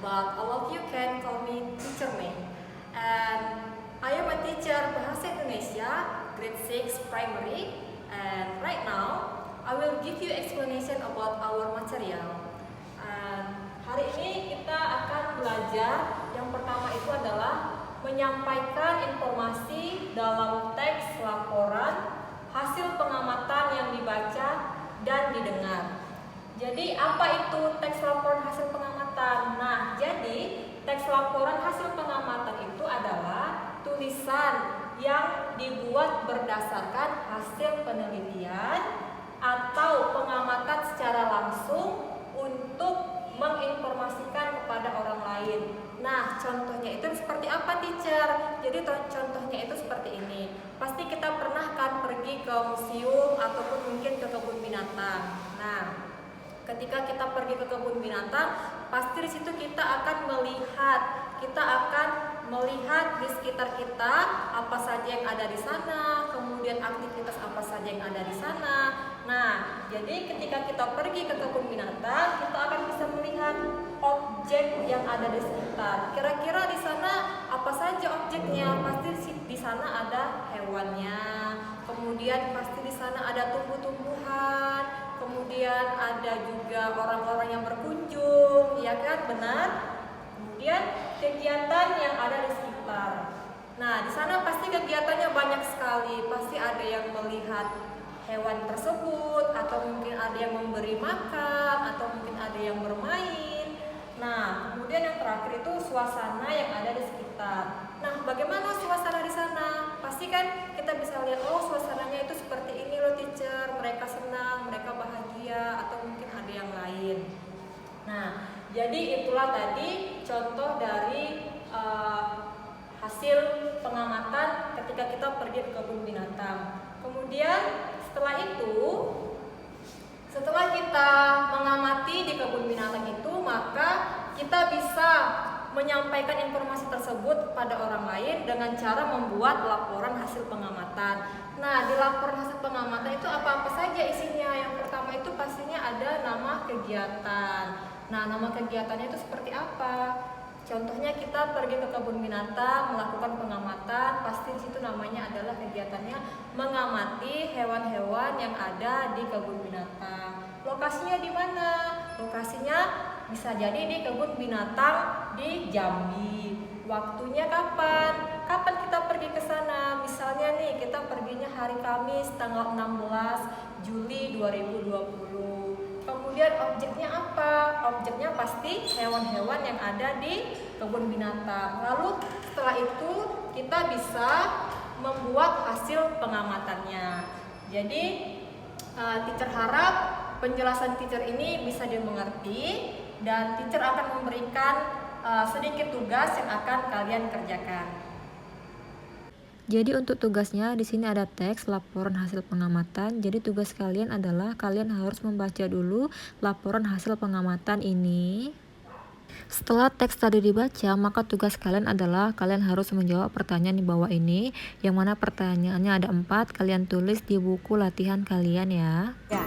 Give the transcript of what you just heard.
but all of you can call me Teacher May. And I am a teacher Bahasa Indonesia, grade 6 primary, and right now I will give you explanation about our material. And hari ini kita akan belajar, yang pertama itu adalah menyampaikan informasi dalam teks laporan, hasil pengamatan yang dibaca dan didengar. Jadi apa itu teks laporan hasil pengamatan? Nah, jadi teks laporan hasil pengamatan itu adalah tulisan yang dibuat berdasarkan hasil penelitian atau pengamatan secara langsung untuk menginformasikan kepada orang lain. Nah, contohnya itu seperti apa, teacher? Jadi contohnya itu seperti ini. Pasti kita pernah kan pergi ke museum ataupun mungkin ke kebun binatang. Nah, ketika kita pergi ke kebun binatang, pasti di situ kita akan melihat di sekitar kita apa saja yang ada di sana, kemudian aktivitas apa saja yang ada di sana. Nah, jadi ketika kita pergi ke kebun binatang, kita akan bisa melihat objek yang ada di sekitar. Kira-kira di sana apa saja objeknya? Pasti di sana ada hewannya. Kemudian pasti di sana ada tumbuh-tumbuhan. Kemudian ada juga orang-orang yang berkunjung, ya kan? Benar? Kemudian kegiatan yang ada di sekitar. Nah, di sana pasti kegiatannya banyak sekali. Pasti ada yang melihat hewan tersebut, atau mungkin ada yang memberi makan, atau mungkin ada yang bermain. Nah, kemudian yang terakhir itu suasana yang ada di sekitar. Nah, bagaimana suasana di sana? Pasti kan kita bisa lihat, oh suasananya itu seperti ini loh teacher, mereka senang, mereka bahagia, atau mungkin ada yang lain. Nah, jadi itulah tadi contoh dari hasil pengamatan ketika kita pergi ke kebun binatang. Kemudian setelah kita mengamati di kebun binatang itu, maka kita bisa menyampaikan informasi tersebut kepada orang lain dengan cara membuat laporan hasil pengamatan. Nah, di laporan hasil pengamatan itu apa-apa saja isinya. Yang pertama itu pastinya ada nama kegiatan. Nah, nama kegiatannya itu seperti apa? Contohnya kita pergi ke kebun binatang melakukan pengamatan, pasti di situ namanya adalah kegiatannya mengamati hewan-hewan yang ada di kebun binatang. Lokasinya di mana? Lokasinya bisa jadi di kebun binatang di Jambi. Waktunya kapan? Kapan kita pergi ke sana? Misalnya nih, kita perginya hari Kamis tanggal 16 Juli 2020. Kemudian objeknya apa? Objeknya pasti hewan-hewan yang ada di kebun binatang. Lalu setelah itu kita bisa membuat hasil pengamatannya. Jadi teacher harap penjelasan teacher ini bisa dimengerti, dan teacher akan memberikan sedikit tugas yang akan kalian kerjakan. Jadi untuk tugasnya di sini ada teks laporan hasil pengamatan. Jadi tugas kalian adalah kalian harus membaca dulu laporan hasil pengamatan ini. Setelah teks tadi dibaca, maka tugas kalian adalah kalian harus menjawab pertanyaan di bawah ini, yang mana pertanyaannya ada 4. Kalian tulis di buku latihan kalian ya. Ya,